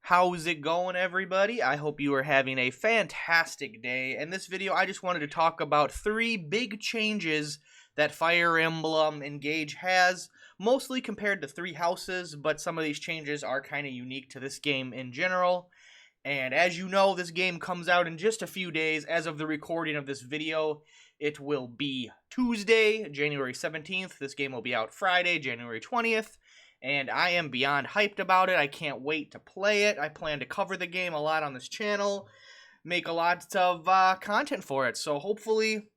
How's it going, everybody? I hope you are having a fantastic day. In this video, I just wanted to talk about 3 big changes that Fire Emblem Engage has, mostly compared to 3 houses, but some of these changes are kind of unique to this game in general. And as you know, this game comes out in just a few days. As of the recording of this video, it will be Tuesday, January 17th. This game will be out Friday, January 20th. And I am beyond hyped about it. I can't wait to play it. I plan to cover the game a lot on this channel, make a lot of content for it. So hopefully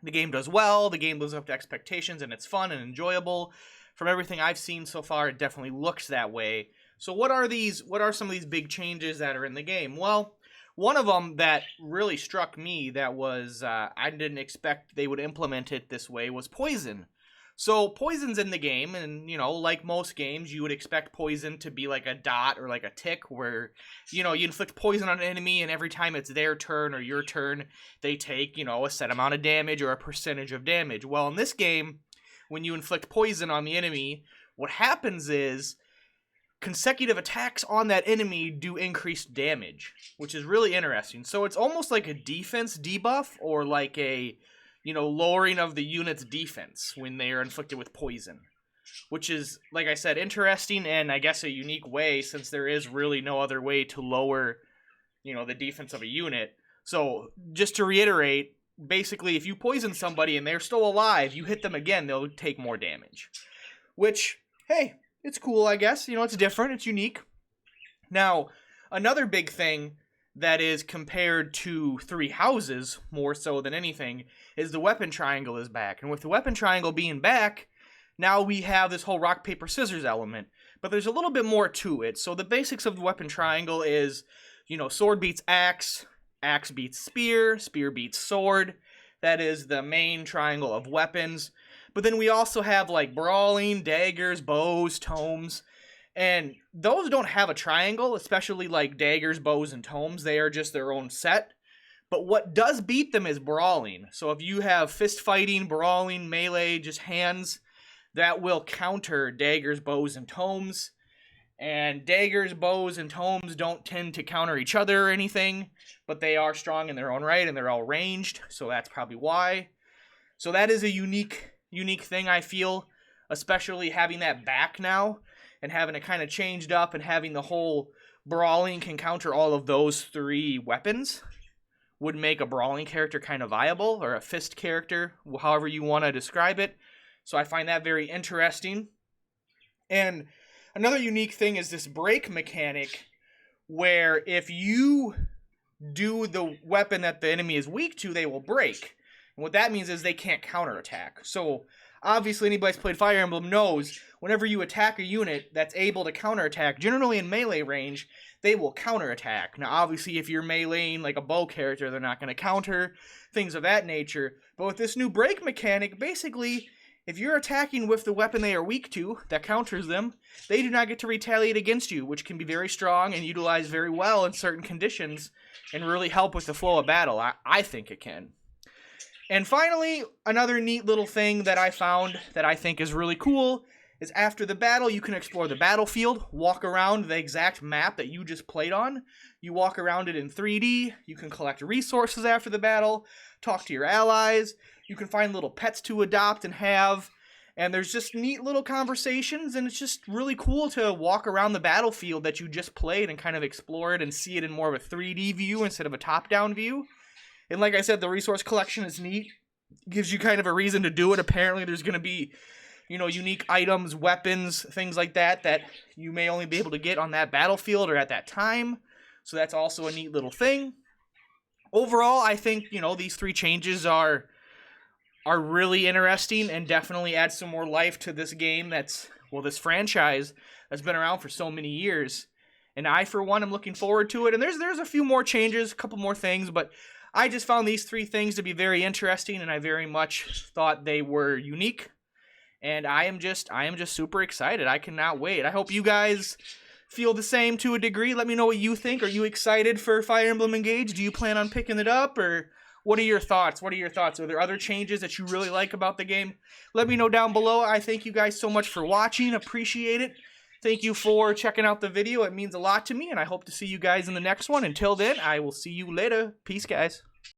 the game does well, the game lives up to expectations, and it's fun and enjoyable. From everything I've seen so far, it definitely looks that way. So what are some of these big changes that are in the game? Well, one of them that really struck me that was, I didn't expect they would implement it this way, was poison. So poison's in the game, and, you know, like most games, you would expect poison to be like a dot or like a tick where, you know, you inflict poison on an enemy, and every time it's their turn or your turn, they take, you know, a set amount of damage or a percentage of damage. Well, in this game, when you inflict poison on the enemy, what happens is consecutive attacks on that enemy do increased damage, which is really interesting. So it's almost like a defense debuff or like a, you know, lowering of the unit's defense when they are inflicted with poison, which is, like I said, interesting and I guess a unique way, since there is really no other way to lower, you know, the defense of a unit. So just to reiterate, basically if you poison somebody and they're still alive, you hit them again, they'll take more damage, which, hey, it's cool, I guess. You know, it's different, it's unique. Now, another big thing that is compared to 3 houses, more so than anything, is the weapon triangle is back. And with the weapon triangle being back, now we have this whole rock, paper, scissors element. But there's a little bit more to it. So the basics of the weapon triangle is, you know, sword beats axe, axe beats spear, spear beats sword. That is the main triangle of weapons. But then we also have, like, brawling, daggers, bows, tomes. And those don't have a triangle, especially like daggers, bows, and tomes. They are just their own set. But what does beat them is brawling. So if you have fist fighting, brawling, melee, just hands, that will counter daggers, bows, and tomes. And daggers, bows, and tomes don't tend to counter each other or anything, but they are strong in their own right, and they're all ranged, so that's probably why. So that is a unique thing, I feel, especially having that back now, and having it kind of changed up, and having the whole brawling can counter all of those 3 weapons would make a brawling character kind of viable, or a fist character, however you want to describe it. So I find that very interesting. And another unique thing is this break mechanic, where if you do the weapon that the enemy is weak to, they will break. And what that means is they can't counterattack. So obviously anybody who's played Fire Emblem knows whenever you attack a unit that's able to counterattack, generally in melee range, they will counterattack. Now obviously if you're meleeing like a bow character, they're not going to counter, things of that nature. But with this new break mechanic, basically, if you're attacking with the weapon they are weak to, that counters them, they do not get to retaliate against you, which can be very strong and utilized very well in certain conditions and really help with the flow of battle. I think it can. And finally, another neat little thing that I found that I think is really cool is after the battle, you can explore the battlefield, walk around the exact map that you just played on. You walk around it in 3D, you can collect resources after the battle, talk to your allies, you can find little pets to adopt and have, and there's just neat little conversations, and it's just really cool to walk around the battlefield that you just played and kind of explore it and see it in more of a 3D view instead of a top-down view. And like I said, the resource collection is neat. Gives you kind of a reason to do it. Apparently there's going to be, you know, unique items, weapons, things like that that you may only be able to get on that battlefield or at that time. So that's also a neat little thing. Overall, I think, you know, these 3 changes are really interesting and definitely add some more life to this game that's, well, this franchise that's been around for so many years. And I, for one, am looking forward to it. And there's a few more changes, a couple more things, but I just found these 3 things to be very interesting, and I very much thought they were unique. And I am just super excited. I cannot wait. I hope you guys feel the same to a degree. Let me know what you think. Are you excited for Fire Emblem Engage? Do you plan on picking it up, or what are your thoughts? Are there other changes that you really like about the game? Let me know down below. I thank you guys so much for watching. Appreciate it. Thank you for checking out the video. It means a lot to me, and I hope to see you guys in the next one. Until then, I will see you later. Peace, guys.